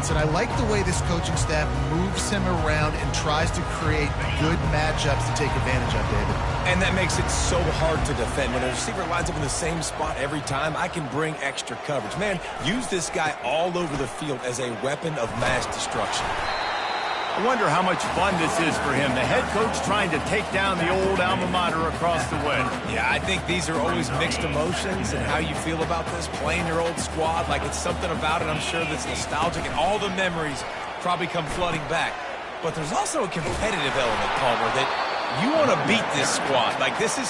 offense, and I like the way this coaching staff moves him around and tries to create good matchups to take advantage of, David. And that makes it so hard to defend. When a receiver lines up in the same spot every time, I can bring extra coverage. Man, use this guy all over the field as a weapon of mass destruction. I wonder how much fun this is for him. The head coach trying to take down the old alma mater across the way. Yeah, I think these are always mixed emotions and how you feel about this, playing your old squad. Like, it's something about it, I'm sure, that's nostalgic, and all the memories probably come flooding back. But there's also a competitive element, Palmer, that you want to beat this squad. Like, this is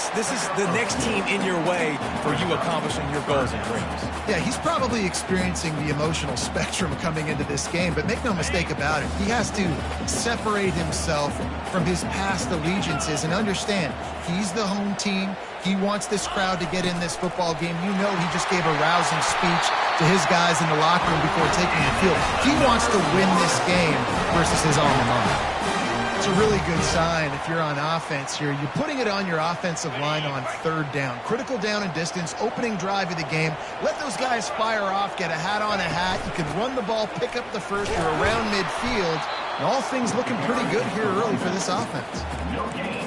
the next team in your way for you accomplishing your goals and dreams. Yeah, he's probably experiencing the emotional spectrum coming into this game, but make no mistake about it, he has to separate himself from his past allegiances and understand he's the home team. He wants this crowd to get in this football game. You know, he just gave a rousing speech to his guys in the locker room before taking the field. He wants to win this game versus his alma mater. It's a really good sign if you're on offense here. You're putting it on your offensive line on third down. Critical down and distance, opening drive of the game. Let those guys fire off, get a hat on a hat. You can run the ball, pick up the first. You're around midfield. And all things looking pretty good here early for this offense.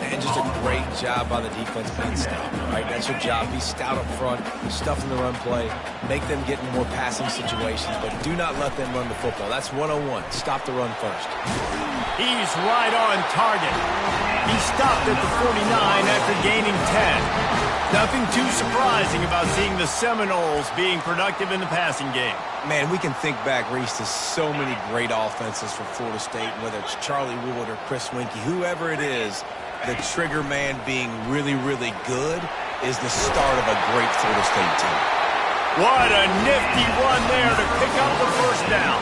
And just a great job by the defense being stout, right? That's your job. Be stout up front, stuff in the run play, make them get in more passing situations, but do not let them run the football. That's 101. Stop the run first. He's right on target. He stopped at the 49 after gaining 10. Nothing too surprising about seeing the Seminoles being productive in the passing game. Man, we can think back, Reese, to so many great offenses for Florida State, whether it's Charlie Wood or Chris Winkie, whoever it is, the trigger man being really, really good is the start of a great Florida State team. What a nifty run there to pick up the first down.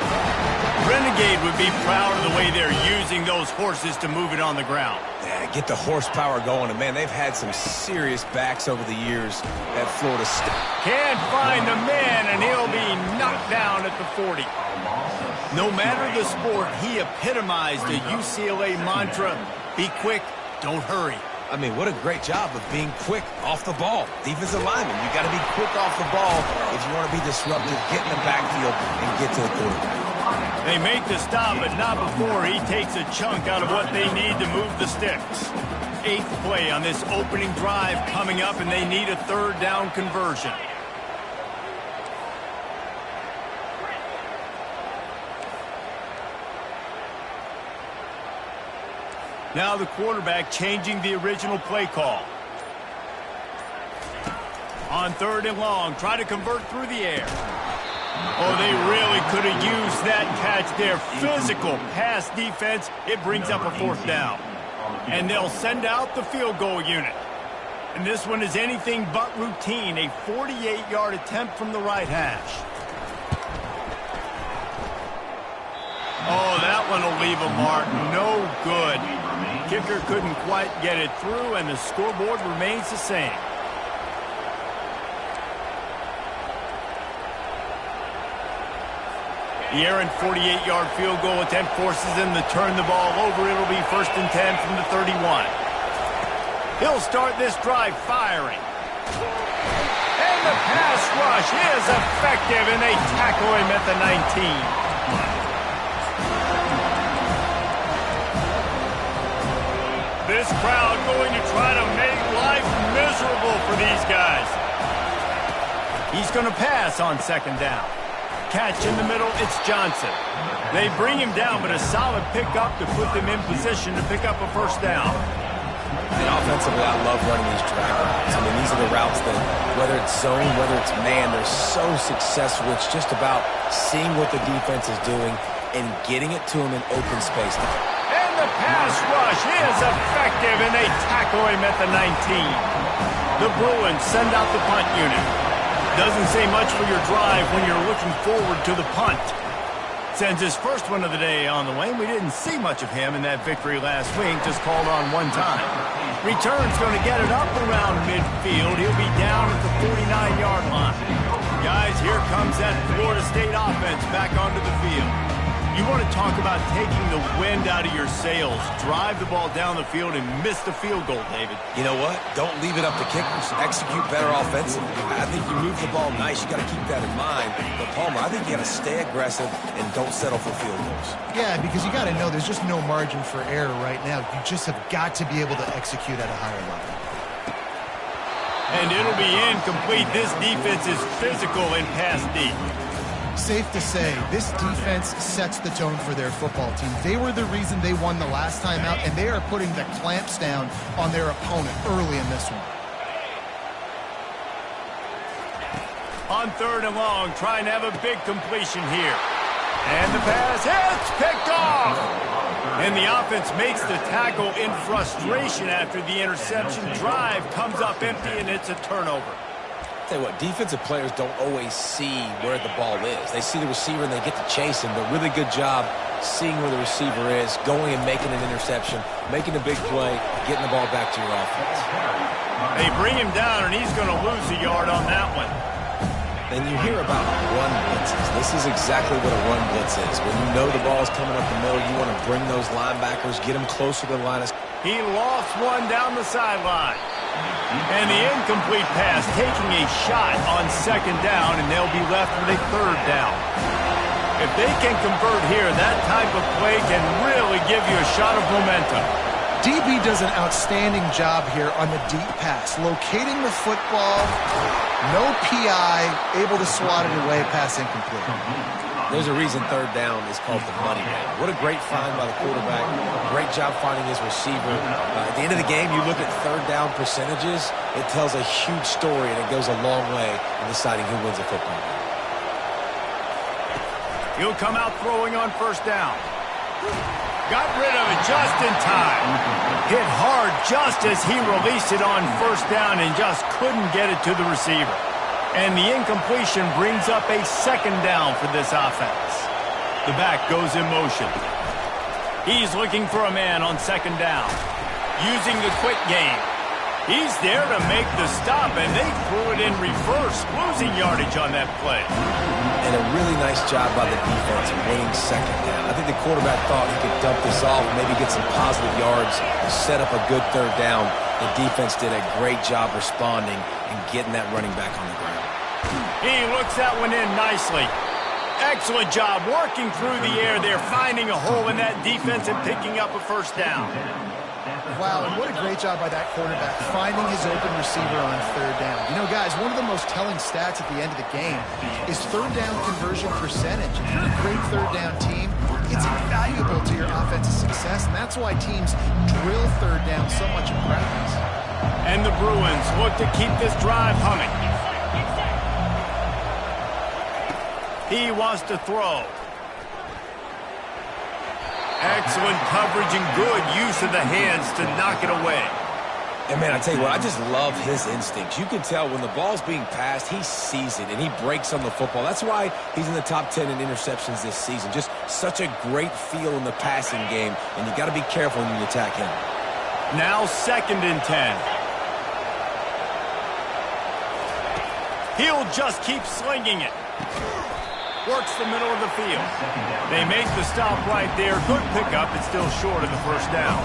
Renegade would be proud of the way they're using those horses to move it on the ground. Yeah, get the horsepower going. And, man, they've had some serious backs over the years at Florida State. Can't find the man, and he'll be knocked down at the 40. No matter the sport, he epitomized the UCLA mantra, be quick, don't hurry. I mean, what a great job of being quick off the ball. Defensive lineman, you got to be quick off the ball if you want to be disruptive, get in the backfield, and get to the quarterback. They make the stop, but not before he takes a chunk out of what they need to move the sticks. 8th play on this opening drive coming up, and they need a third down conversion. Now the quarterback changing the original play call. On 3rd and long, try to convert through the air. Oh, they really could have used that catch there. Physical pass defense. It brings up a 4th down. And they'll send out the field goal unit. And this one is anything but routine. A 48-yard attempt from the right hash. Oh, that one will leave a mark. No good. Kicker couldn't quite get it through, and the scoreboard remains the same. The errant 48-yard field goal attempt forces them to turn the ball over. It'll be 1st and 10 from the 31. He'll start this drive firing. And the pass rush is effective, and they tackle him at the 19. This crowd going to try to make life miserable for these guys. He's going to pass on 2nd down. Catch in the middle, it's Johnson. They bring him down, but a solid pickup to put them in position to pick up a 1st down. And offensively, I love running these drag routes. I mean, these are the routes that, whether it's zone, whether it's man, they're so successful. It's just about seeing what the defense is doing and getting it to them in open space. And the pass rush is effective, and they tackle him at the 19. The Bruins send out the punt unit. Doesn't say much for your drive when you're looking forward to the punt. Sends his first one of the day on the way. We didn't see much of him in that victory last week, just called on one time. Return's going to get it up around midfield. He'll be down at the 49-yard line. Guys, here comes that Florida State offense back onto the field. You want to talk about taking the wind out of your sails. Drive the ball down the field and miss the field goal, David. You know what? Don't leave it up to kickers. Execute better offensively. I think you move the ball nice. You got to keep that in mind. But, Palmer, I think you got to stay aggressive and don't settle for field goals. Yeah, because you got to know there's just no margin for error right now. You just have got to be able to execute at a higher level. And it'll be incomplete. This defense is physical and pass deep. Safe to say, this defense sets the tone for their football team. They were the reason they won the last time out, and they are putting the clamps down on their opponent early in this one. On 3rd and long, trying to have a big completion here. And the pass hits, picked off. And the offense makes the tackle in frustration after the interception. Drive comes up empty, and it's a turnover. Tell you what, defensive players don't always see where the ball is. They see the receiver and they get to chase him, but really good job seeing where the receiver is, going and making an interception, making a big play, getting the ball back to your offense. They bring him down, and he's going to lose a yard on that one. And you hear about run blitzes. This is exactly what a run blitz is. When you know the ball is coming up the middle, you want to bring those linebackers, get them closer to the line. He lost one down the sideline. And the incomplete pass taking a shot on 2nd down, and they'll be left with a 3rd down. If they can convert here, that type of play can really give you a shot of momentum. DB does an outstanding job here on the deep pass, locating the football, no PI, able to swat it away, pass incomplete. There's a reason 3rd down is called the money down. What a great find by the quarterback. Great job finding his receiver. At the end of the game, you look at 3rd down percentages. It tells a huge story, and it goes a long way in deciding who wins a football game. He'll come out throwing on 1st down. Got rid of it just in time. Hit hard just as he released it on 1st down and just couldn't get it to the receiver. And the incompletion brings up a 2nd down for this offense. The back goes in motion. He's looking for a man on 2nd down. Using the quick game. He's there to make the stop, and they threw it in reverse, losing yardage on that play. And a really nice job by the defense winning 2nd down. I think the quarterback thought he could dump this off, maybe get some positive yards, set up a good 3rd down. The defense did a great job responding and getting that running back on the ground. He looks that one in nicely. Excellent job working through the air there, finding a hole in that defense and picking up a 1st down. Wow, and what a great job by that quarterback, finding his open receiver on 3rd down. You know, guys, one of the most telling stats at the end of the game is 3rd down conversion percentage. If you're a great 3rd down team, it's invaluable to your offensive success, and that's why teams drill 3rd down so much in practice. And the Bruins look to keep this drive humming. He wants to throw. Excellent coverage and good use of the hands to knock it away. And, man, I tell you what, I just love his instincts. You can tell when the ball's being passed, he sees it, and he breaks on the football. That's why he's in the top 10 in interceptions this season. Just such a great feel in the passing game, and you got to be careful when you attack him. Now 2nd and 10. He'll just keep slinging it. Works the middle of the field. They make the stop right there. Good pickup. It's still short of the 1st down.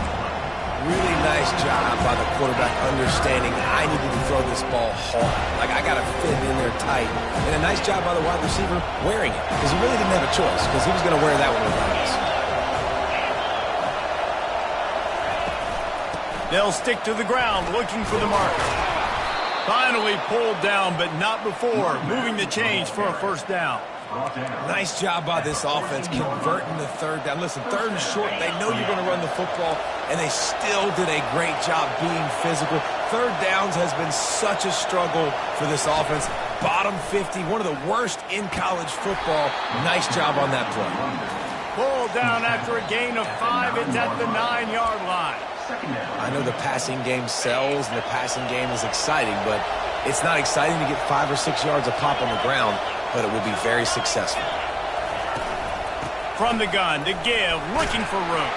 Really nice job by the quarterback understanding I needed to throw this ball hard. Like, I got to fit in there tight. And a nice job by the wide receiver wearing it, because he really didn't have a choice, because he was going to wear that one regardless. They'll stick to the ground looking for the marker. Finally pulled down, but not before moving the chains for a 1st down. Nice job by this offense converting the 3rd down. Listen, 3rd and short, they know you're going to run the football, and they still did a great job being physical. 3rd downs has been such a struggle for this offense. Bottom 50, one of the worst in college football. Nice job on that play. Pulled down after a gain of 5. It's at the 9-yard line. I know the passing game sells and the passing game is exciting, but it's not exciting to get 5 or 6 yards a pop on the ground, but it will be very successful. From the gun to give, looking for room.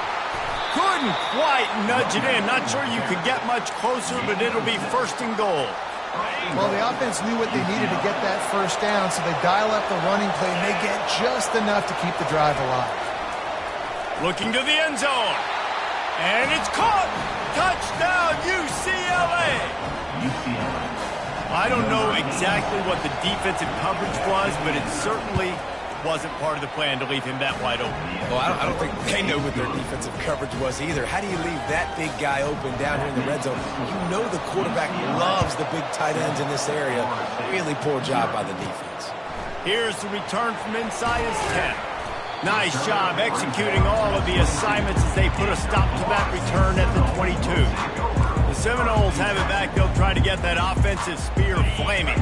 Couldn't quite nudge it in. Not sure you could get much closer, but it'll be 1st and goal. Well, the offense knew what they needed to get that 1st down, so they dial up the running play, and they get just enough to keep the drive alive. Looking to the end zone. And it's caught. Touchdown, UCLA. I don't know exactly what the defensive coverage was, but it certainly wasn't part of the plan to leave him that wide open. Well, I don't think they know what their defensive coverage was either. How do you leave that big guy open down here in the red zone? You know the quarterback loves the big tight ends in this area. Really poor job by the defense. Here's the return from inside his 10. Nice job executing all of the assignments as they put a stop to that return at the 22. The Seminoles have it back. They'll try to get that offensive spear flaming.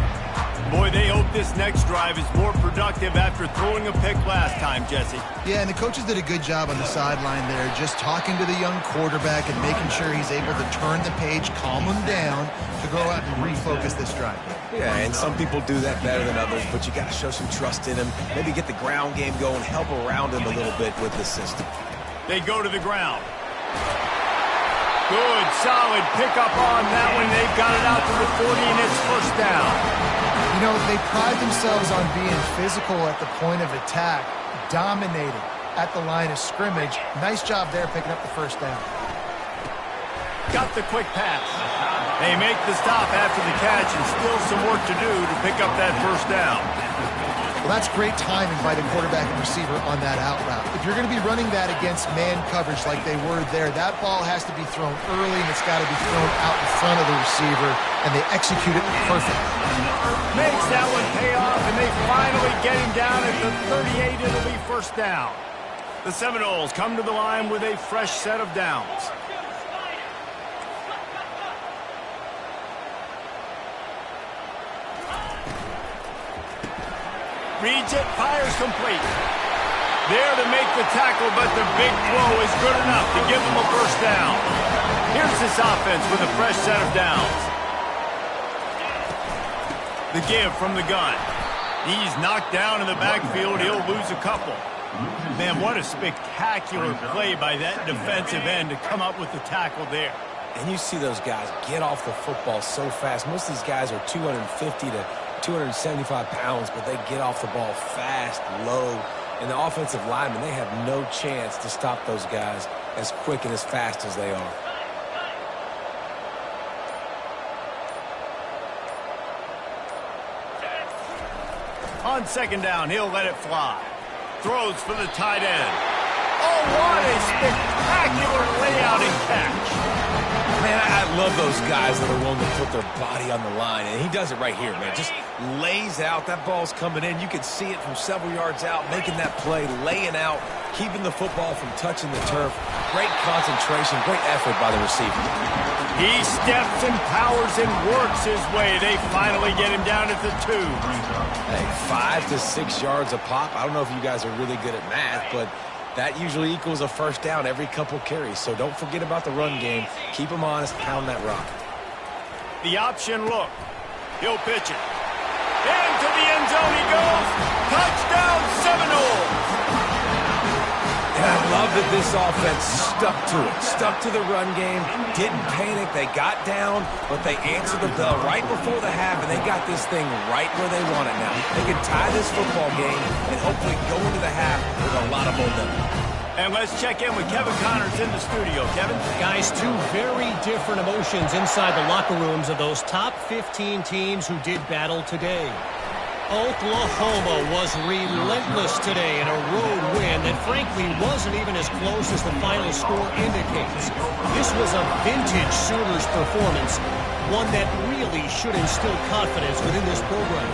Boy, they hope this next drive is more productive after throwing a pick last time, Jesse. Yeah, and the coaches did a good job on the sideline there, just talking to the young quarterback and making sure he's able to turn the page, calm him down, to go out and refocus this drive. Yeah, and some people do that better than others, but you got to show some trust in him. Maybe get the ground game going, help around him a little bit with the system. They go to the ground. Good, solid pickup on that one. They've got it out to the 40, and it's first down. You know, they pride themselves on being physical at the point of attack, dominating at the line of scrimmage. Nice job there picking up the first down. Got the quick pass. They make the stop after the catch, and still some work to do to pick up that first down. Well, that's great timing by the quarterback and receiver on that out route. If you're going to be running that against man coverage like they were there, that ball has to be thrown early, and it's got to be thrown out in front of the receiver, and they execute it perfectly. Makes that one pay off, and they finally get him down at the 38. It'll be first down. The Seminoles come to the line with a fresh set of downs. Reads it, fires complete. There to make the tackle, but the big throw is good enough to give them a first down. Here's this offense with a fresh set of downs. The give from the gun. He's knocked down in the backfield. He'll lose a couple. Man, what a spectacular play by that defensive end to come up with the tackle there. And you see those guys get off the football so fast. Most of these guys are 250 to 275 pounds, but they get off the ball fast, low. And the offensive linemen, they have no chance to stop those guys as quick and as fast as they are. On second down, he'll let it fly. Throws for the tight end. Oh, what a spectacular layout and catch. Man, I love those guys that are willing to put their body on the line, and he does it right here, man. Just lays out. That ball's coming in. You can see it from several yards out, making that play, laying out, keeping the football from touching the turf. Great concentration, great effort by the receiver. He steps and powers and works his way. They finally get him down at the 2. Hey, 5 to 6 yards a pop. I don't know if you guys are really good at math, but that usually equals a first down every couple carries. So don't forget about the run game. Keep them honest. Pound that rock. The option look. He'll pitch it. Into the end zone he goes. Touchdown Seminoles. And I love that this offense stuck to it. Stuck to the run game. Didn't panic. They got down, but they answered the bell right before the half, and they got this thing right where they want it now. They can tie this football game and hopefully go into the half with a lot of momentum. And let's check in with Kevin Connors in the studio. Kevin? Guys, two very different emotions inside the locker rooms of those top 15 teams who did battle today. Oklahoma was relentless today in a road win that frankly wasn't even as close as the final score indicates. This was a vintage Sooners performance, one that really should instill confidence within this program.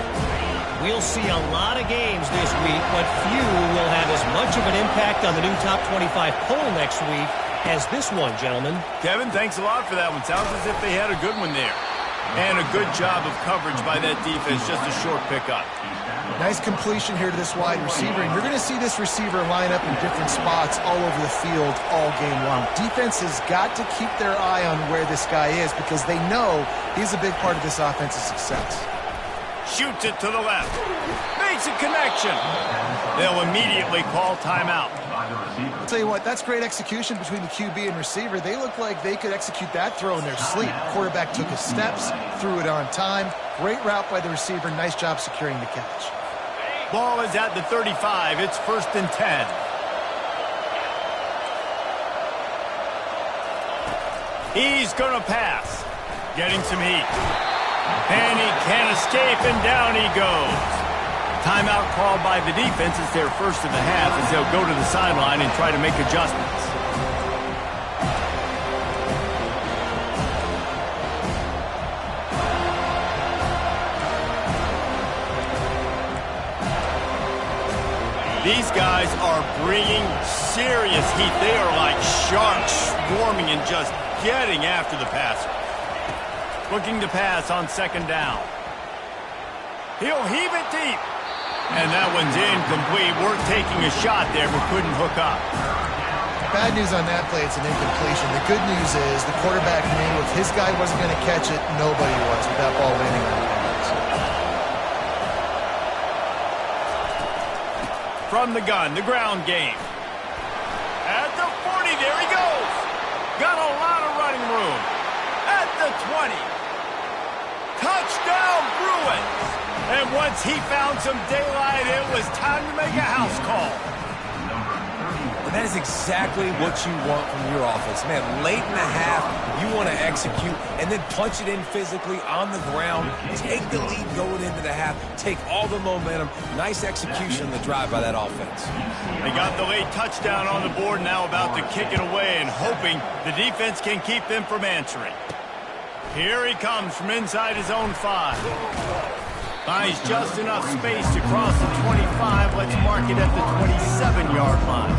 We'll see a lot of games this week, but few will have as much of an impact on the new top 25 poll next week as this one, gentlemen. Kevin, thanks a lot for that one. Sounds as if they had a good one there. And a good job of coverage by that defense, just a short pickup. Nice completion here to this wide receiver, and you're going to see this receiver line up in different spots all over the field all game long. Defense has got to keep their eye on where this guy is because they know he's a big part of this offensive success. Shoots it to the left. Makes a connection. They'll immediately call timeout. I'll tell you what, that's great execution between the QB and receiver. They look like they could execute that throw in their sleep. Quarterback took his steps, threw it on time. Great route by the receiver. Nice job securing the catch. Ball is at the 35. It's 1st and 10. He's going to pass. Getting some heat. And he can't escape, and down he goes. Timeout called by the defense. It's their first of the half as they'll go to the sideline and try to make adjustments. These guys are bringing serious heat. They are like sharks swarming and just getting after the passer. Looking to pass on second down. He'll heave it deep. And that one's incomplete. We're taking a shot there, but couldn't hook up. Bad news on that play, it's an incompletion. The good news is the quarterback knew if his guy wasn't going to catch it, nobody was with that ball landing on the pass. From the gun, the ground game. At the 40, there he goes. Got a lot of running room. At the 20. Touchdown, Bruins. And once he found some daylight, it was time to make a house call. And that is exactly what you want from your offense. Man, late in the half, you want to execute and then punch it in physically on the ground. Take the lead going into the half. Take all the momentum. Nice execution on the drive by that offense. They got the late touchdown on the board, now about to kick it away and hoping the defense can keep them from answering. Here he comes from inside his own 5. Finds just enough space to cross the 25. Let's mark it at the 27-yard line.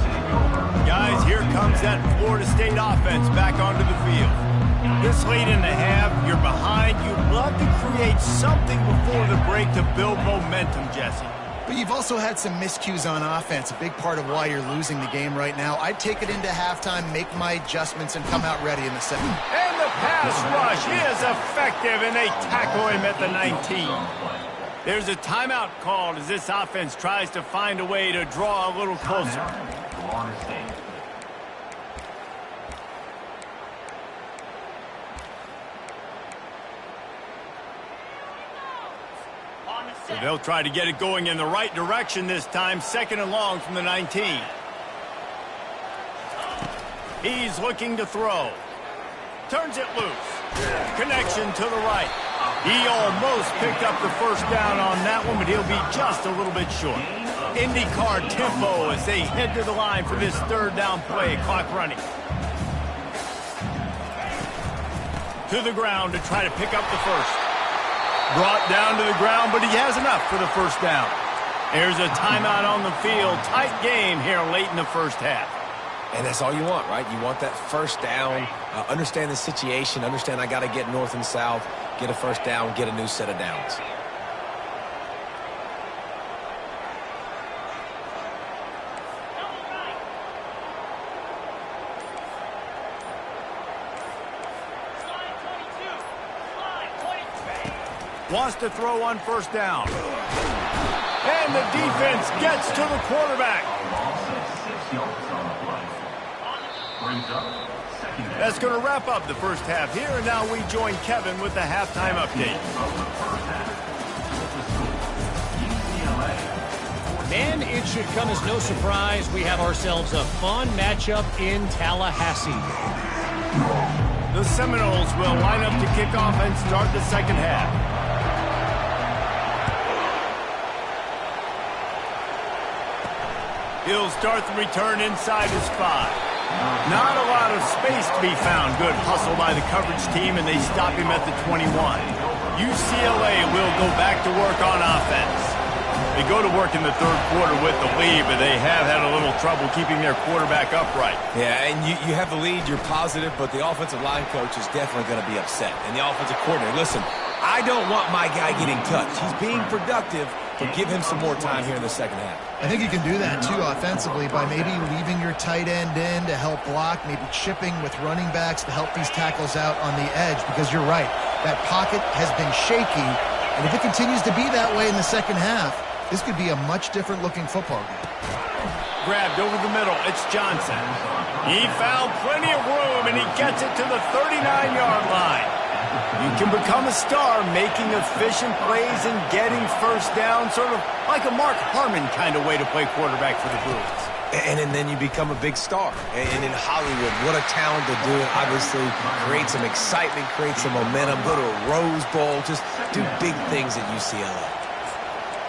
Guys, here comes that Florida State offense back onto the field. This late in the half, you're behind. You'd love to create something before the break to build momentum, Jesse. But you've also had some miscues on offense, a big part of why you're losing the game right now. I'd take it into halftime, make my adjustments, and come out ready in the second. And the pass rush is effective, and they tackle him at the 19. There's a timeout called as this offense tries to find a way to draw a little closer. So they'll try to get it going in the right direction this time, second and long from the 19. He's looking to throw. Turns it loose. Connection to the right. He almost picked up the first down on that one, but he'll be just a little bit short. IndyCar tempo as they head to the line for this third down play. Clock running. To the ground to try to pick up the first. Brought down to the ground, but he has enough for the first down. There's a timeout on the field. Tight game here late in the first half. And that's all you want, right? You want that first down, understand the situation, understand I got to get north and south, get a first down, get a new set of downs. Wants to throw on first down. And the defense gets to the quarterback. That's going to wrap up the first half here, and now we join Kevin with the halftime update. Man, it should come as no surprise we have ourselves a fun matchup in Tallahassee. The Seminoles will line up to kick off and start the second half. He'll start the return inside his 5. Not a lot of space to be found. Good hustle by the coverage team, and they stop him at the 21. UCLA will go back to work on offense. They go to work in the third quarter with the lead, but they have had a little trouble keeping their quarterback upright. Yeah, and you have the lead, you're positive, but the offensive line coach is definitely going to be upset. And the offensive coordinator, listen, I don't want my guy getting touched. He's being productive, but give him some more time here in the second half. I think you can do that, too, offensively, by maybe leaving your tight end in to help block, maybe chipping with running backs to help these tackles out on the edge, because you're right. That pocket has been shaky, and if it continues to be that way in the second half, this could be a much different-looking football game. Grabbed over the middle. It's Johnson. He found plenty of room, and he gets it to the 39-yard line. You can become a star making efficient plays and getting first down, sort of like a Mark Harmon kind of way to play quarterback for the Bruins. And then you become a big star. And in Hollywood, what a talent to do it. Obviously, create some excitement, create some momentum, go to a Rose Bowl, just do big things at UCLA.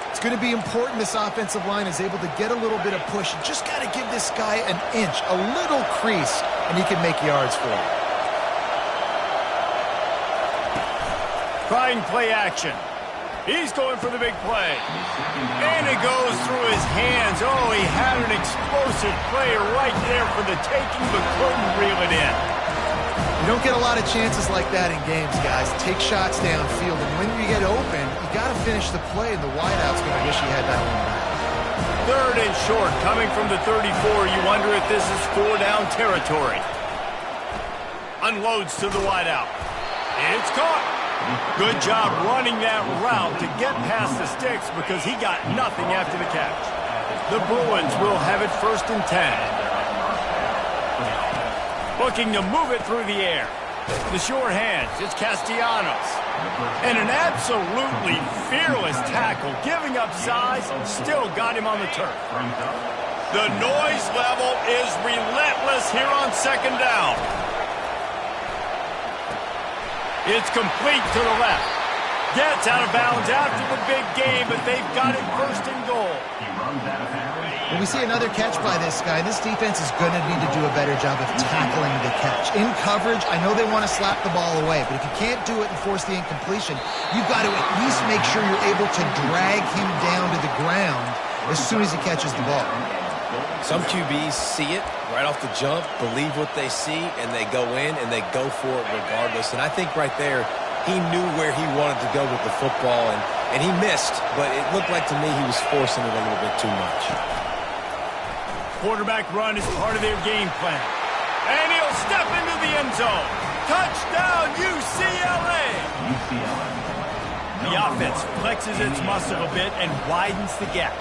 It's going to be important this offensive line is able to get a little bit of push. You just got to give this guy an inch, a little crease, and he can make yards for you. Trying play action. He's going for the big play. And it goes through his hands. Oh, he had an explosive play right there for the taking, but couldn't reel it in. You don't get a lot of chances like that in games, guys. Take shots downfield, and when you get open, you got to finish the play, and the wideout's going to wish he had that one back. Third and short, coming from the 34. You wonder if this is 4-down territory. Unloads to the wideout. It's caught. Good job running that route to get past the sticks because he got nothing after the catch. The Bruins will have it 1st and 10. Looking to move it through the air. The sure hands, it's Castellanos. And an absolutely fearless tackle, giving up size, still got him on the turf. The noise level is relentless here on 2nd down. It's complete to the left. Gets out of bounds after the big game, but they've got it 1st and goal. When we see another catch by this guy, this defense is going to need to do a better job of tackling the catch. In coverage, I know they want to slap the ball away, but if you can't do it and force the incompletion, you've got to at least make sure you're able to drag him down to the ground as soon as he catches the ball. Some QBs see it right off the jump, believe what they see, and they go in and they go for it regardless. And I think right there, he knew where he wanted to go with the football, and he missed, but it looked like to me he was forcing it a little bit too much. Quarterback run is part of their game plan. And he'll step into the end zone. Touchdown, UCLA! The offense flexes its muscle a bit and widens the gap.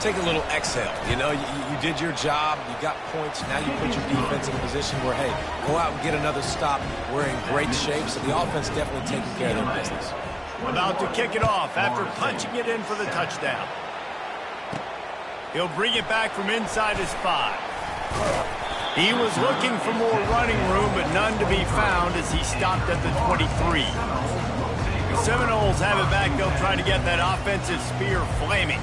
Take a little exhale. You know, you did your job. You got points. Now you put your defense in a position where, hey, go out and get another stop. We're in great shape, so the offense definitely taking care of their business. About to kick it off after punching it in for the touchdown. He'll bring it back from inside his 5. He was looking for more running room, but none to be found as he stopped at the 23. The Seminoles have it back. They'll try to get that offensive spear flaming.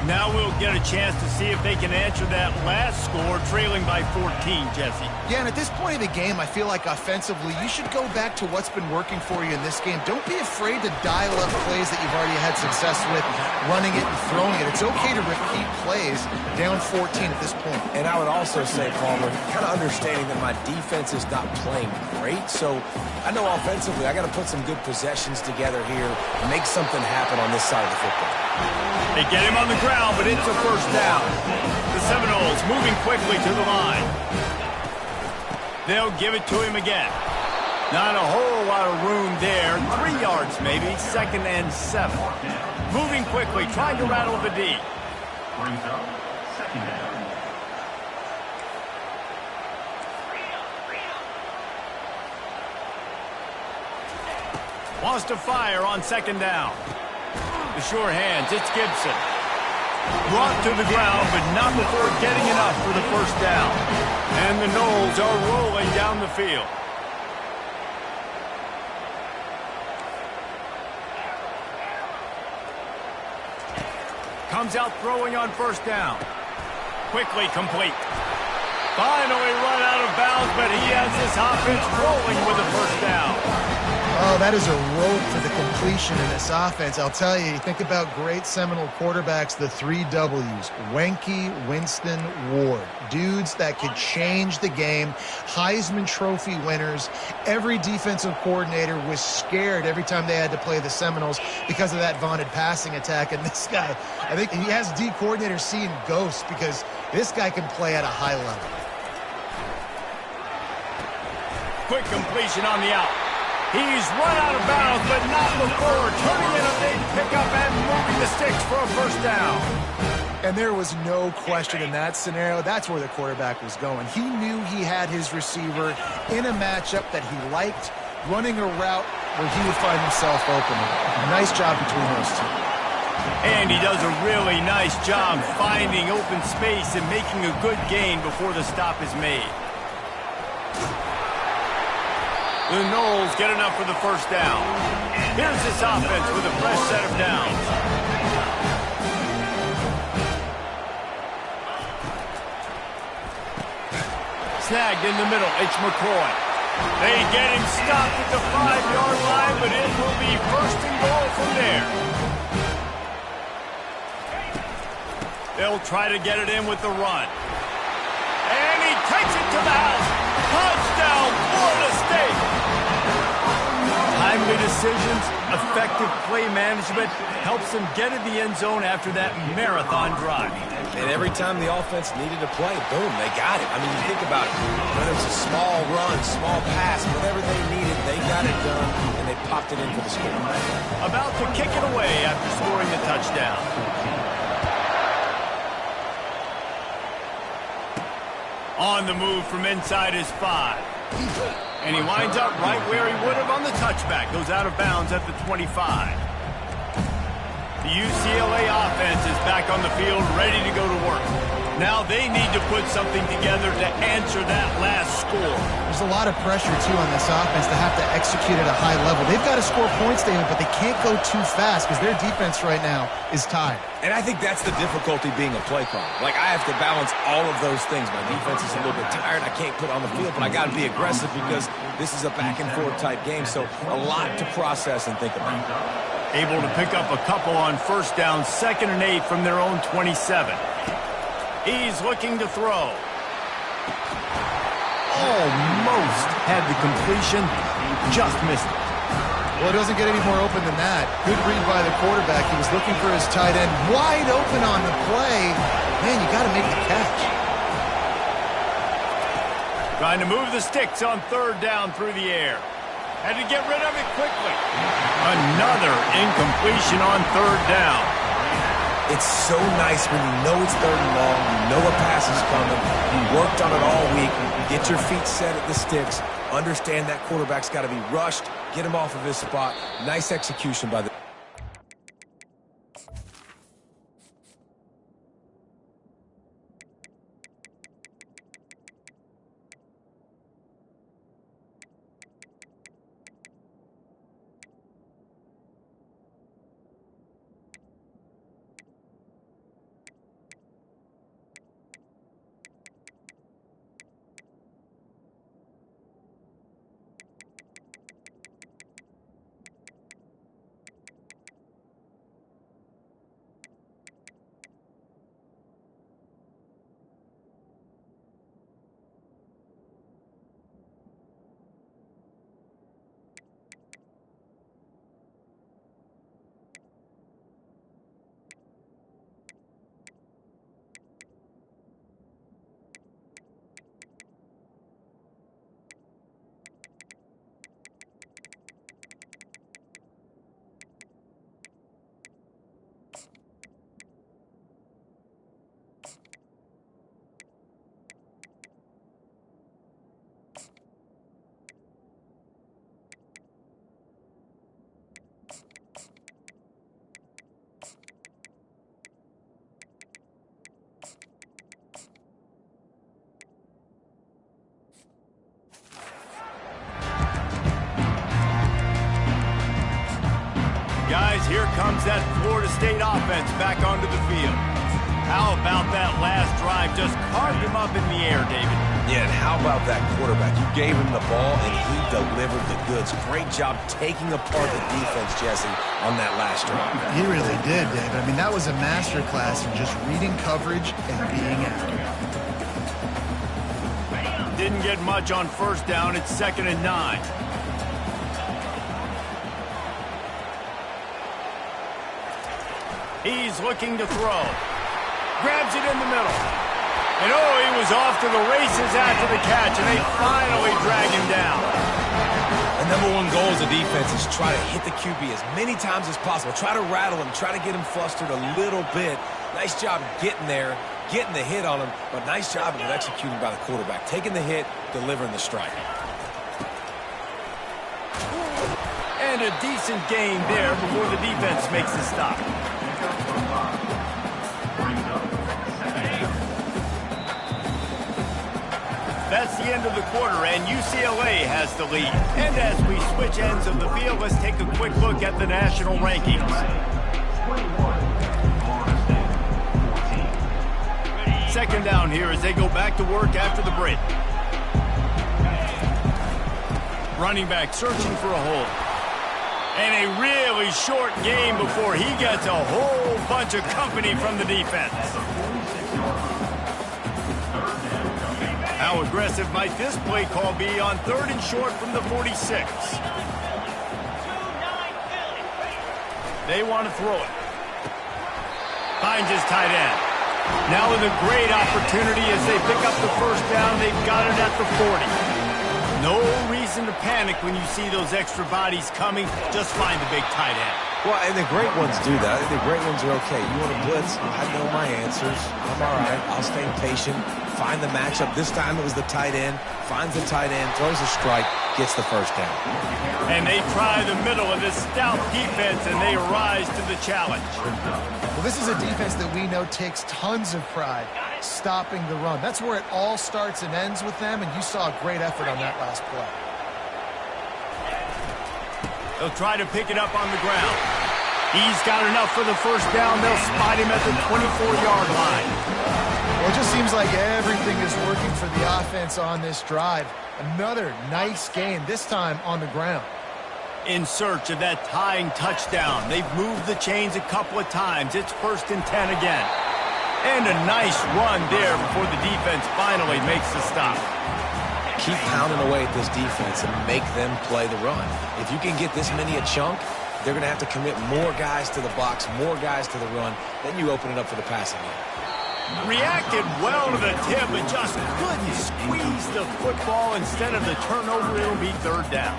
Now we'll get a chance to see if they can answer that last score, trailing by 14, Jesse. Yeah, and at this point of the game, I feel like offensively, you should go back to what's been working for you in this game. Don't be afraid to dial up plays that you've already had success with, running it and throwing it. It's okay to repeat plays down 14 at this point. And I would also say, Palmer, kind of understanding that my defense is not playing great, so I know offensively I got to put some good possessions together here and make something happen on this side of the football. They get him on the ground, but it's a 1st down. The Seminoles moving quickly to the line. They'll give it to him again. Not a whole lot of room there. 3 yards maybe, 2nd and 7. Moving quickly, trying to rattle the D. Brings up 2nd down. Wants to fire on 2nd down. The sure hands, it's Gibson. Brought to the ground, but not before getting enough for the 1st down. And the Noles are rolling down the field. Comes out throwing on 1st down. Quickly complete. Finally run out of bounds, but he has this offense rolling with a 1st down. Oh, that is a rope for the completion in this offense. I'll tell you, think about great Seminole quarterbacks, the 3 W's, Wenke, Winston, Ward. Dudes that could change the game, Heisman Trophy winners. Every defensive coordinator was scared every time they had to play the Seminoles because of that vaunted passing attack. And this guy, I think he has D coordinators seeing ghosts because this guy can play at a high level. Quick completion on the out. He's run out of bounds, but not before turning in a big pickup and moving the sticks for a 1st down. And there was no question in that scenario. That's where the quarterback was going. He knew he had his receiver in a matchup that he liked, running a route where he would find himself open. Nice job between those two. And he does a really nice job finding open space and making a good gain before the stop is made. The Noles get enough for the first down. Here's this offense with a fresh set of downs. Snagged in the middle, it's McCoy. They get him stopped at the 5-yard line, but it will be first and goal from there. They'll try to get it in with the run. And he takes it to the house. Touchdown, Florida State. Timely decisions, effective play management helps them get in the end zone after that marathon drive. And every time the offense needed to play, boom, they got it. I mean, you think about it. Whether it's a small run, small pass, whatever they needed, they got it done, and they popped it in for the score. About to kick it away after scoring the touchdown. On the move from inside his 5. And he winds up right where he would have on the touchback. Goes out of bounds at the 25. The UCLA offense is back on the field, ready to go to work. Now they need to put something together to answer that last score. There's a lot of pressure, too, on this offense to have to execute at a high level. They've got to score points, David, but they can't go too fast because their defense right now is tired. And I think that's the difficulty being a play caller. Like, I have to balance all of those things. My defense is a little bit tired. I can't put on the field, but I got to be aggressive because this is a back-and-forth type game. So a lot to process and think about. Able to pick up a couple on first down, 2nd and 8 from their own 27. He's looking to throw. Almost had the completion, just missed it. Well, it doesn't get any more open than that. Good read by the quarterback. He was looking for his tight end. Wide open on the play. Man, you got to make the catch. Trying to move the sticks on 3rd down through the air. Had to get rid of it quickly. Another incompletion on 3rd down. It's so nice when you know it's 3rd and long, you know a pass is coming, you worked on it all week, get your feet set at the sticks, understand that quarterback's got to be rushed, get him off of his spot. Nice execution by the... Guys, here comes that Florida State offense back onto the field. How about that last drive? Just carved him up in the air, David. Yeah, and how about that quarterback? You gave him the ball, and he delivered the goods. Great job taking apart the defense, Jesse, on that last drive. He really did, David. I mean, that was a masterclass in just reading coverage and being accurate. Didn't get much on 1st down. It's 2nd and 9. He's looking to throw. Grabs it in the middle. And oh, he was off to the races after the catch, and they finally drag him down. The #1 goal as a defense is try to hit the QB as many times as possible. Try to rattle him, try to get him flustered a little bit. Nice job getting there, getting the hit on him, but nice job of executing by the quarterback. Taking the hit, delivering the strike. And a decent gain there before the defense makes the stop. That's the end of the quarter, and UCLA has the lead. And as we switch ends of the field, let's take a quick look at the national rankings. 21, 14. Second down here as they go back to work after the break. Running back searching for a hole. And a really short game before he gets a whole bunch of company from the defense. How aggressive might this play call be on 3rd and short from the 46? They want to throw it. Finds his tight end. Now with a great opportunity as they pick up the first down. They've got it at the 40. No reason to panic when you see those extra bodies coming. Just find the big tight end. Well, and the great ones do that. The great ones are okay. You want to blitz? I know my answers. I'm all right. I'll stay patient. Find the matchup. This time it was the tight end. Finds the tight end, throws a strike, gets the first down. And they try the middle of this stout defense, and they rise to the challenge. Well, this is a defense that we know takes tons of pride stopping the run. That's where it all starts and ends with them, and you saw a great effort on that last play. They'll try to pick it up on the ground. He's got enough for the first down. They'll spot him at the 24-yard line. Well, it just seems like everything is working for the offense on this drive. Another nice game, this time on the ground. In search of that tying touchdown. They've moved the chains a couple of times. It's 1st and 10 again. And a nice run there before the defense finally makes the stop. Keep pounding away at this defense and make them play the run. If you can get this many a chunk, they're going to have to commit more guys to the box, more guys to the run. Then you open it up for the passing game. Reacted well to the tip, but just couldn't squeeze the football. Instead of the turnover, it'll be 3rd down.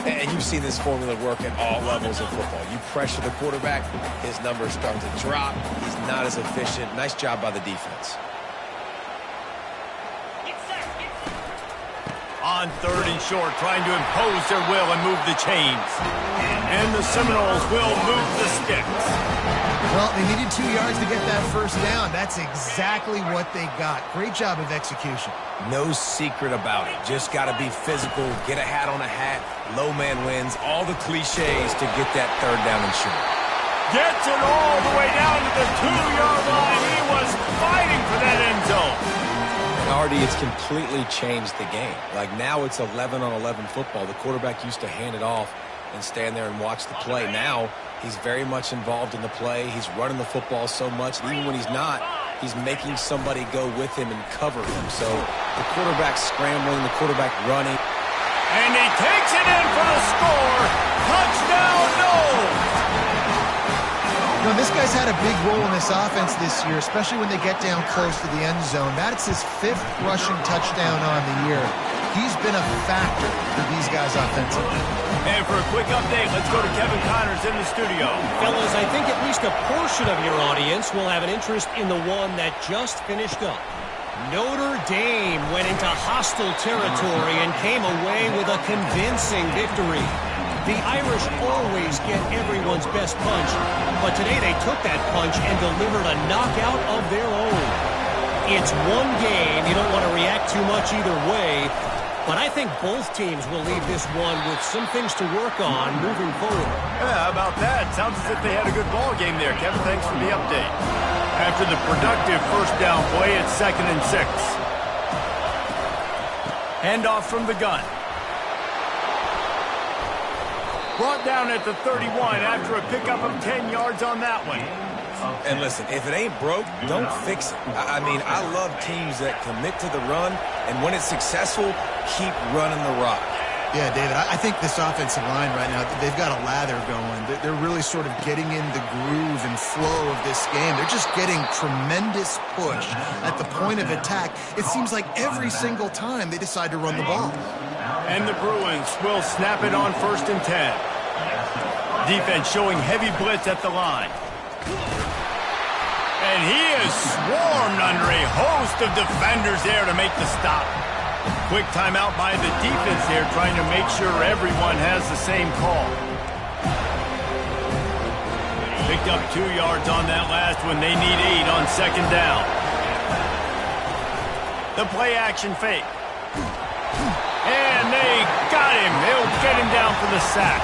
And you've seen this formula work at all levels of football. You pressure the quarterback, his numbers start to drop. He's not as efficient. Nice job by the defense. On 3rd and short, trying to impose their will and move the chains. And the Seminoles will move the sticks. Well, they needed 2 yards to get that first down. That's exactly what they got. Great job of execution. No secret about it. Just got to be physical, get a hat on a hat, low man wins, all the cliches to get that 3rd down and short. Gets it all the way down to the 2-yard line. He was fighting for that end zone. Already, it's completely changed the game. Like now it's 11-on-11 football. The quarterback used to hand it off and stand there and watch the play. Now he's very much involved in the play. He's running the football so much. And even when he's not, he's making somebody go with him and cover him. So the quarterback scrambling, the quarterback running. And he takes it in for the score. Touchdown, no! You know, this guy's had a big role in this offense this year, especially when they get down close to the end zone. That's his 5th rushing touchdown on the year. He's been a factor for these guys offensively. And for a quick update, let's go to Kevin Connors in the studio. Fellas, I think at least a portion of your audience will have an interest in the one that just finished up. Notre Dame went into hostile territory and came away with a convincing victory. The Irish always get everyone's best punch, but today they took that punch and delivered a knockout of their own. It's one game. You don't want to react too much either way, but I think both teams will leave this one with some things to work on moving forward. Yeah, how about that? Sounds as if they had a good ball game there. Kevin, thanks for the update. After the productive first down play, it's 2nd and 6. Handoff from the gun. Brought down at the 31 after a pickup of 10 yards on that one. And listen, if it ain't broke, don't fix it. I mean, I love teams that commit to the run, and when it's successful, keep running the rock. Yeah, David, I think this offensive line right now, they've got a lather going. They're really sort of getting in the groove and flow of this game. They're just getting tremendous push at the point of attack. It seems like every single time they decide to run the ball. And the Bruins will snap it on 1st and 10. Defense showing heavy blitz at the line. And he is swarmed under a host of defenders there to make the stop. Quick timeout by the defense there, trying to make sure everyone has the same call. Picked up 2 yards on that last one. They need 8 on 2nd down. The play action fake. And they got him. They'll get him down for the sack.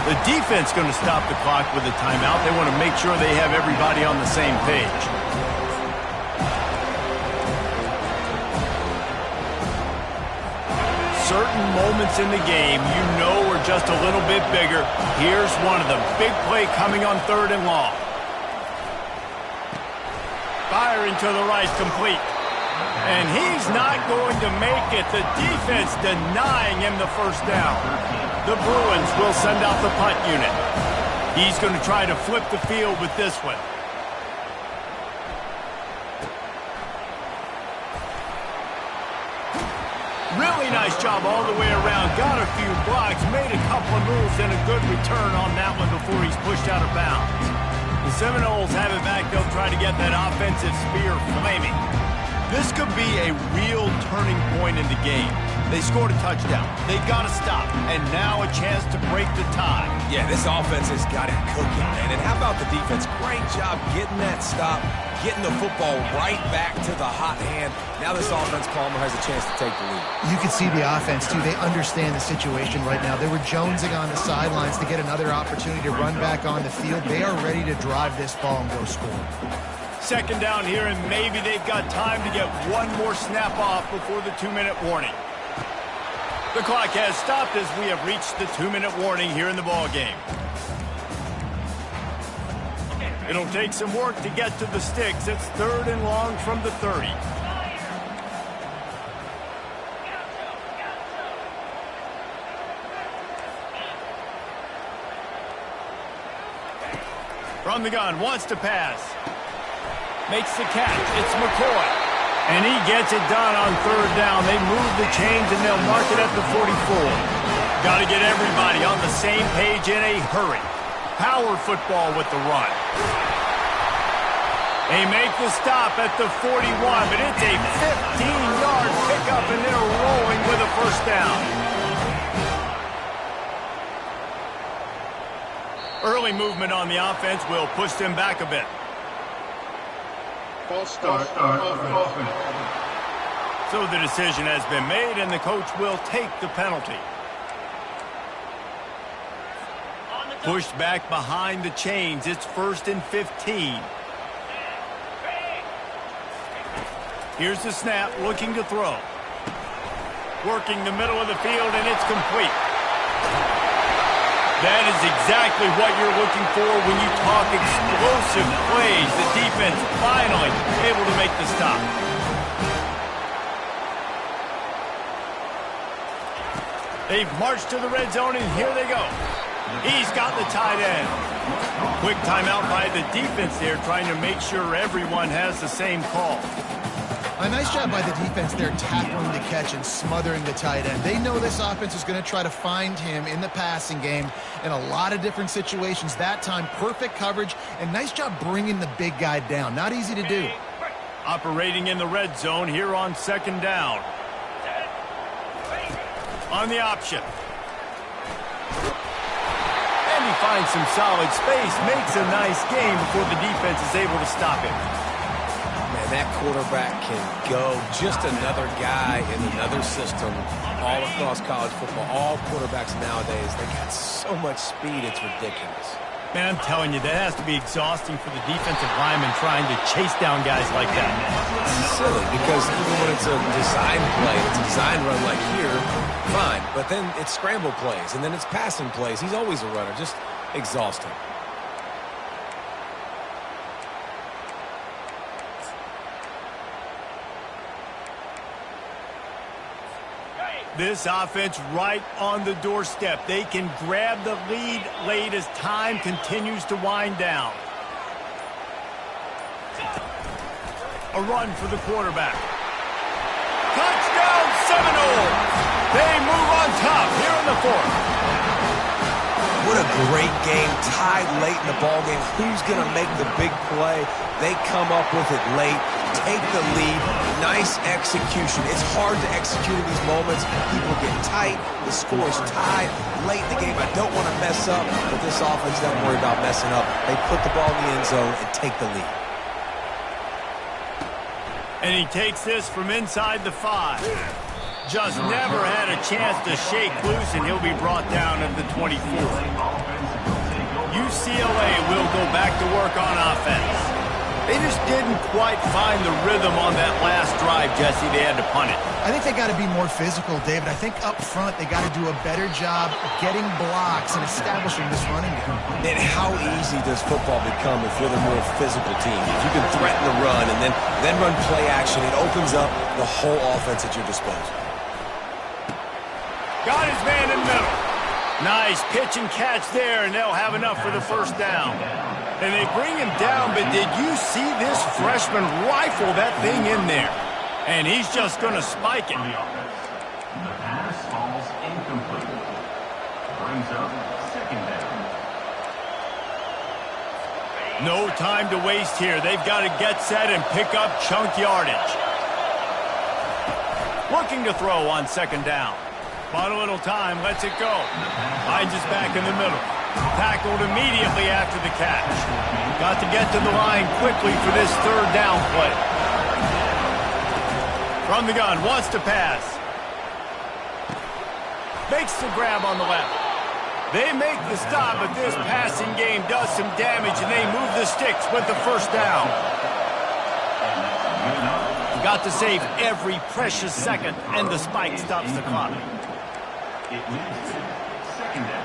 The defense going to stop the clock with a timeout. They want to make sure they have everybody on the same page. Certain moments in the game you know are just a little bit bigger. Here's one of them. Big play coming on 3rd and long. Firing to the right, complete. And he's not going to make it. The defense denying him the first down. The Bruins will send out the punt unit. He's going to try to flip the field with this one. Really nice job all the way around. Got a few blocks, made a couple of moves, and a good return on that one before he's pushed out of bounds. The Seminoles have it back. They'll try to get that offensive spear flaming. This could be a real turning point in the game. They scored a touchdown. They got to stop. And now a chance to break the tie. Yeah, this offense has got it cooking, man. And how about the defense? Great job getting that stop, getting the football right back to the hot hand. Now this offense, Palmer, has a chance to take the lead. You can see the offense, too. They understand the situation right now. They were jonesing on the sidelines to get another opportunity to run back on the field. They are ready to drive this ball and go score. 2nd down here, and maybe they've got time to get one more snap off before the 2-minute warning. The clock has stopped as we have reached the 2-minute warning here in the ball game. It'll take some work to get to the sticks. It's 3rd and long from the 30. From the gun, wants to pass. Makes the catch. It's McCoy. And he gets it done on 3rd down. They move the chains and they'll mark it at the 44. Got to get everybody on the same page in a hurry. Power football with the run. They make the stop at the 41, but it's a 15-yard pickup and they're rolling with a 1st down. Early movement on the offense will push them back a bit. False start. So the decision has been made, and the coach will take the penalty. Pushed back behind the chains. It's 1st and 15. Here's the snap, looking to throw. Working the middle of the field, and it's complete. That is exactly what you're looking for when you talk explosive plays. The defense finally able to make the stop. They've marched to the red zone, and here they go. He's got the tight end. Quick timeout by the defense there, trying to make sure everyone has the same call. A nice job by the defense there, tackling the catch and smothering the tight end. They know this offense is going to try to find him in the passing game in a lot of different situations. That time, perfect coverage, and nice job bringing the big guy down. Not easy to do. Operating in the red zone here on 2nd down. On the option. And he finds some solid space, makes a nice game before the defense is able to stop him. That quarterback can go. Just another guy in another system all across college football. All quarterbacks nowadays, they got so much speed, it's ridiculous. Man, I'm telling you, that has to be exhausting for the defensive lineman trying to chase down guys like that. It's silly because even when it's a design play, it's a design run like here, fine. But then it's scramble plays, and then it's passing plays. He's always a runner, just exhausting. This offense right on the doorstep. They can grab the lead late as time continues to wind down. A run for the quarterback. Touchdown Seminoles! They move on top here in the 4th. What a great game, tied late in the ballgame. Who's going to make the big play? They come up with it late, take the lead. Nice execution. It's hard to execute in these moments. People get tight. The score is tied late in the game. I don't want to mess up, but this offense doesn't worry about messing up. They put the ball in the end zone and take the lead. And he takes this from inside the 5. Just never had a chance to shake loose, and he'll be brought down at the 24. UCLA will go back to work on offense. They just didn't quite find the rhythm on that last drive, Jesse. They had to punt it. I think they got to be more physical, David. I think up front they got to do a better job getting blocks and establishing this running game. And how easy does football become if you're the more physical team? If you can threaten the run and then run play action, it opens up the whole offense at your disposal. Got his man in the middle. Nice pitch and catch there, and they'll have enough for the first down. And they bring him down, but did you see this freshman rifle that thing in there? And he's just going to spike it. The pass falls incomplete. Brings up second down. No time to waste here. They've got to get set and pick up chunk yardage. Looking to throw on second down. Bought a little time, lets it go. Finds his back in the middle. Tackled immediately after the catch. Got to get to the line quickly for this third down play. From the gun, wants to pass. Makes the grab on the left. They make the stop, but this passing game does some damage, and they move the sticks with the first down. Got to save every precious second, and the spike stops the clock. It moves to second down.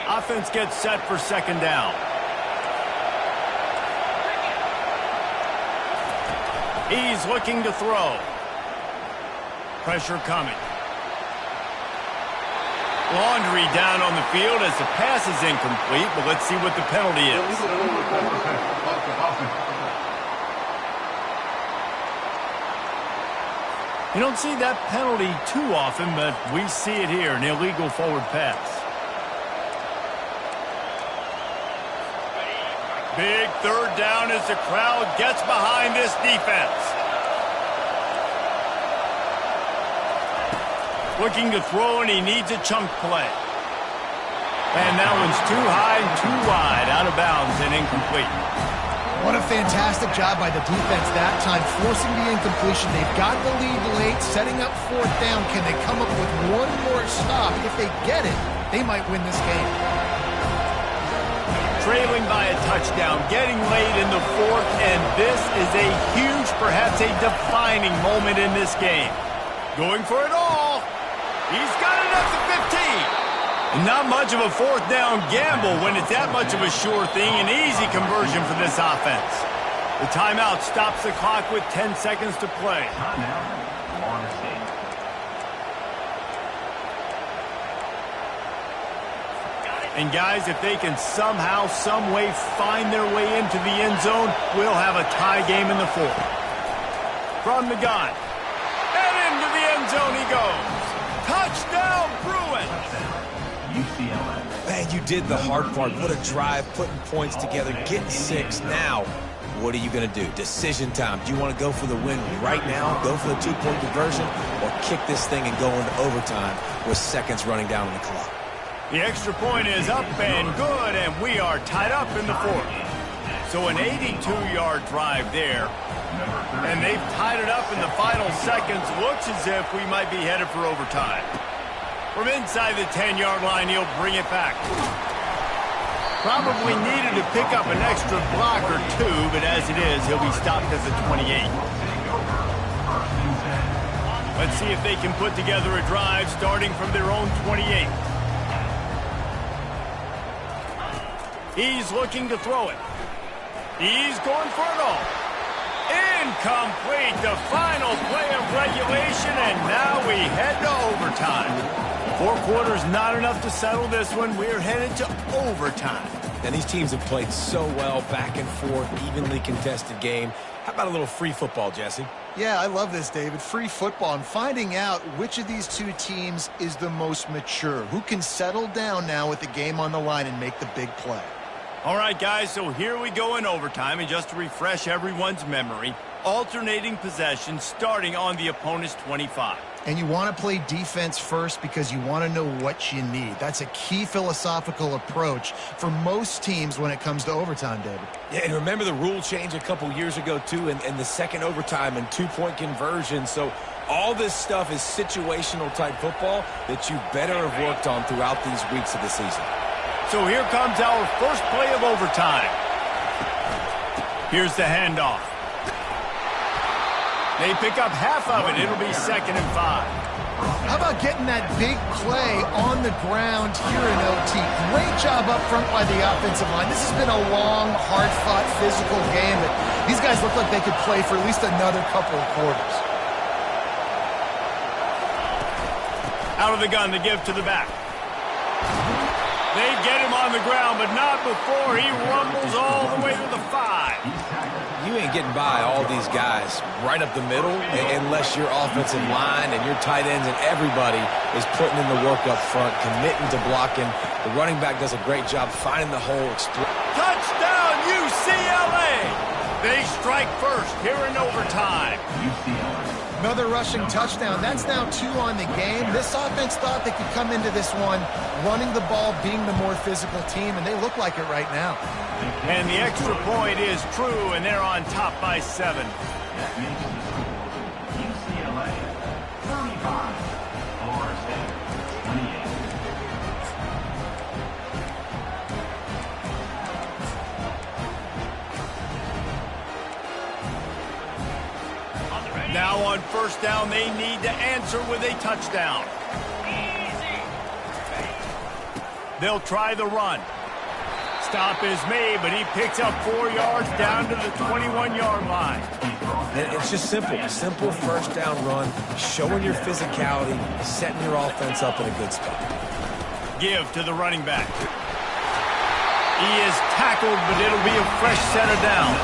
Offense gets set for second down. He's looking to throw. Pressure coming. Laundry down on the field as the pass is incomplete, but let's see what the penalty is. You don't see that penalty too often, but we see it here, an illegal forward pass. Big third down as the crowd gets behind this defense. Looking to throw, and he needs a chunk play. And that one's too high and too wide, out of bounds and incomplete. What a fantastic job by the defense that time, forcing the incompletion. They've got the lead late, setting up fourth down. Can they come up with one more stop? If they get it, they might win this game. Trailing by a touchdown, getting late in the fourth, and this is a huge, perhaps a defining moment in this game. Going for it all. He's got it up to 15. Not much of a fourth down gamble when it's that much of a sure thing. An easy conversion for this offense. The timeout stops the clock with 10 seconds to play. Timeout, Florida State. And guys, if they can somehow, some way find their way into the end zone, we'll have a tie game in the fourth. From the gun. And into the end zone he goes. Touchdown, Bruins! UCLA. Man, you did the hard part. What a drive, putting points together, getting six. Now, what are you going to do? Decision time. Do you want to go for the win right now, go for the two-point conversion, or kick this thing and go into overtime with seconds running down on the clock? The extra point is up and good, and we are tied up in the fourth. So an 82-yard drive there, and they've tied it up in the final seconds. Looks as if we might be headed for overtime. From inside the 10-yard line, he'll bring it back. Probably needed to pick up an extra block or two, but as it is, he'll be stopped at the 28. Let's see if they can put together a drive starting from their own 28. He's looking to throw it. He's going for it all. Incomplete, the final play of regulation, and now we head to overtime. 4 quarters not enough to settle this one. We're headed to overtime. And these teams have played so well, back and forth, evenly contested game. How about a little free football, Jesse? Yeah, I love this, David. Free football and finding out which of these two teams is the most mature, who can settle down now with the game on the line and make the big play. All right, guys, so here we go in overtime, and just to refresh everyone's memory, alternating possession starting on the opponent's 25. And you want to play defense first because you want to know what you need. That's a key philosophical approach for most teams when it comes to overtime, David. Yeah, and remember the rule change a couple years ago, too, in the second overtime and two-point conversion. So all this stuff is situational-type football that you better have worked on throughout these weeks of the season. So here comes our first play of overtime. Here's the handoff. They pick up half of it. It'll be 2nd and 5. How about getting that big play on the ground here in OT? Great job up front by the offensive line. This has been a long, hard-fought, physical game that these guys look like they could play for at least another couple of quarters. Out of the gun to give to the back. They get him on the ground, but not before he rumbles all the way to the 5. You ain't getting by all these guys right up the middle unless your offensive line and your tight ends and everybody is putting in the work up front, committing to blocking. The running back does a great job finding the hole. Touchdown, UCLA! They strike first here in overtime. Another rushing touchdown. That's now 2 on the game. This offense thought they could come into this one running the ball, being the more physical team, and they look like it right now. And the extra point is true, and they're on top by 7. That makes the score UCLA 35, Florida State 28. Now on first down, they need to answer with a touchdown. They'll try the run. Stop is made, but he picks up 4 yards down to the 21-yard line. And it's just simple. Simple first down run, showing your physicality, setting your offense up in a good spot. Give to the running back. He is tackled, but it'll be a fresh set of downs.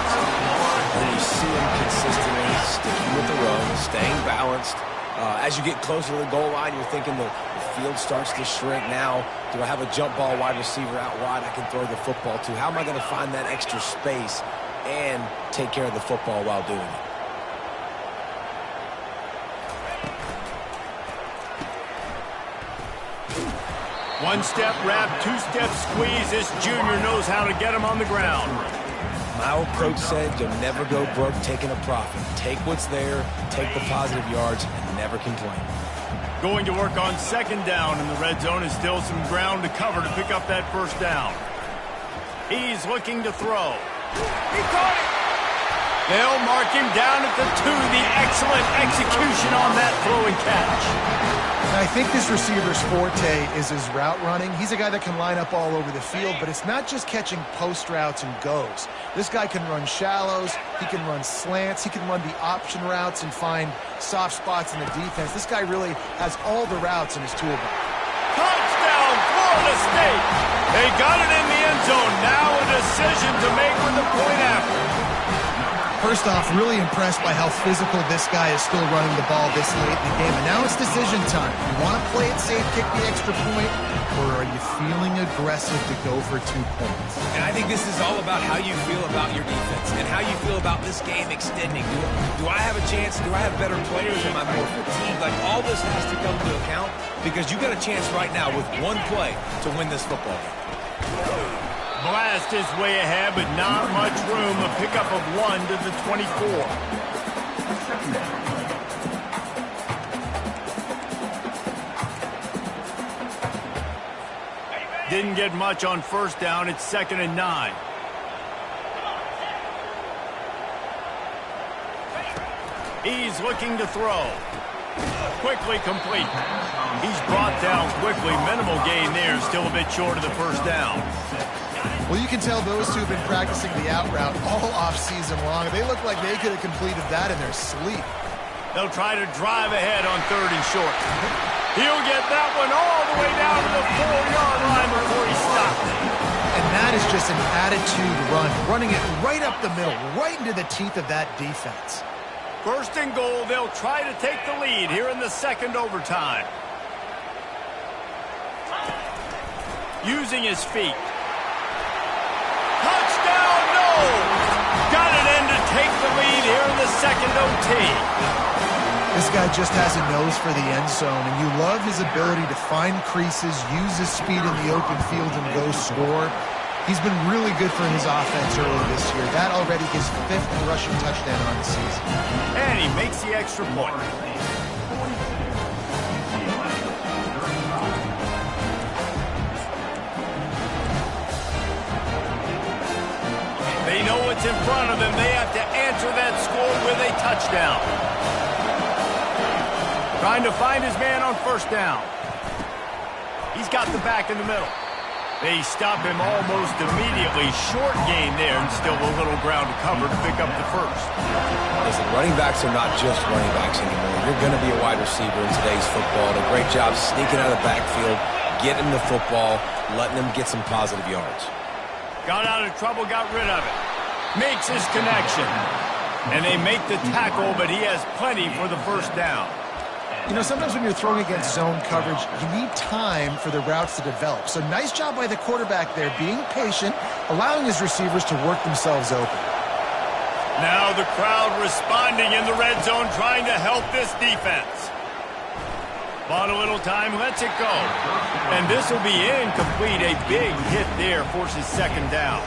And you see him consistently sticking with the run, staying balanced. As you get closer to the goal line, you're thinking the field starts to shrink. Now, do I have a jump ball wide receiver out wide I can throw the football to? How am I going to find that extra space and take care of the football while doing it? One-step wrap, two-step squeeze. This junior knows how to get him on the ground. My old coach said you'll never go broke taking a profit. Take what's there, take the positive yards, and never complain. Going to work on second down in the red zone is still some ground to cover to pick up that first down. He's looking to throw. He caught it! They'll mark him down at the 2. The excellent execution on that throw and catch. And I think this receiver's forte is his route running. He's a guy that can line up all over the field, but it's not just catching post routes and goes. This guy can run shallows, he can run slants, he can run the option routes and find soft spots in the defense. This guy really has all the routes in his toolbox. Touchdown, Florida State! They got it in the end zone. Now a decision to make with the point after. First off, really impressed by how physical this guy is still running the ball this late in the game. And now it's decision time. You want to play it safe, kick the extra point, or are you feeling aggressive to go for 2 points? And I think this is all about how you feel about your defense and how you feel about this game extending. Do I have a chance? Do I have better players? Am I more fatigued? Like, all this has to come into account because you got a chance right now with one play to win this football game. Blast his way ahead, but not much room. A pickup of 1 to the 24. Didn't get much on first down. It's 2nd and 9. He's looking to throw. Quickly complete. He's brought down quickly. Minimal gain there. Still a bit short of the first down. Well, you can tell those two have been practicing the out route all off-season long. They look like they could have completed that in their sleep. They'll try to drive ahead on 3rd and short. He'll get that one all the way down to the 4-yard line before he stops it. And that is just an attitude run, running it right up the middle, right into the teeth of that defense. 1st and goal, they'll try to take the lead here in the second overtime. Using his feet. Touchdown, no! Got it in to take the lead here in the second OT. This guy just has a nose for the end zone, and you love his ability to find creases, use his speed in the open field, and go score. He's been really good for his offense early this year. That already his 5th rushing touchdown on the season. And he makes the extra point. They know what's in front of them. They have to answer that score with a touchdown. Trying to find his man on first down. He's got the back in the middle. They stop him almost immediately. Short gain there, and still a little ground to cover to pick up the first. Listen, running backs are not just running backs anymore. You're going to be a wide receiver in today's football. Did a great job sneaking out of the backfield, getting the football, letting them get some positive yards. Got out of trouble, got rid of it. Makes his connection. And they make the tackle, but he has plenty for the first down. You know, sometimes when you're throwing against zone coverage, you need time for the routes to develop. So nice job by the quarterback there, being patient, allowing his receivers to work themselves open. Now the crowd responding in the red zone, trying to help this defense. Bought a little time, lets it go. And this will be incomplete. A big hit there forces second down.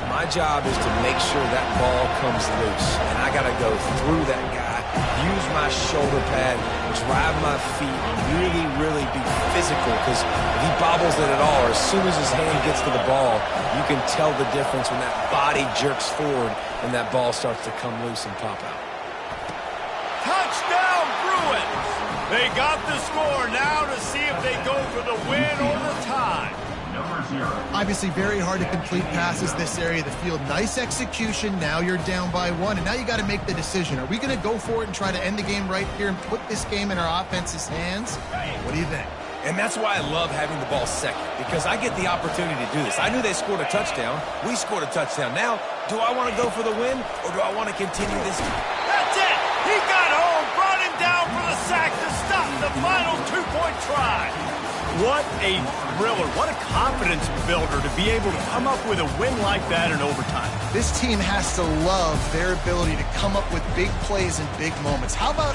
My job is to make sure that ball comes loose, and I got to go through that guy, use my shoulder pad, drive my feet, really be physical, because if he bobbles it at all, or as soon as his hand gets to the ball, you can tell the difference when that body jerks forward and that ball starts to come loose and pop out. Touchdown, Bruins! They got the score. Now to see if they go for the win or the tie. Obviously very hard to complete passes this area of the field. Nice execution. Now you're down by 1, and now you got to make the decision. Are we going to go for it and try to end the game right here and put this game in our offense's hands? What do you think? And that's why I love having the ball second, because I get the opportunity to do this. I knew they scored a touchdown. We scored a touchdown. Now, do I want to go for the win, or do I want to continue this? That's it! He got home, brought him down for the sack to stop the final 2-point try. What a thriller. What a confidence builder to be able to come up with a win like that in overtime. This team has to love their ability to come up with big plays and big moments. How about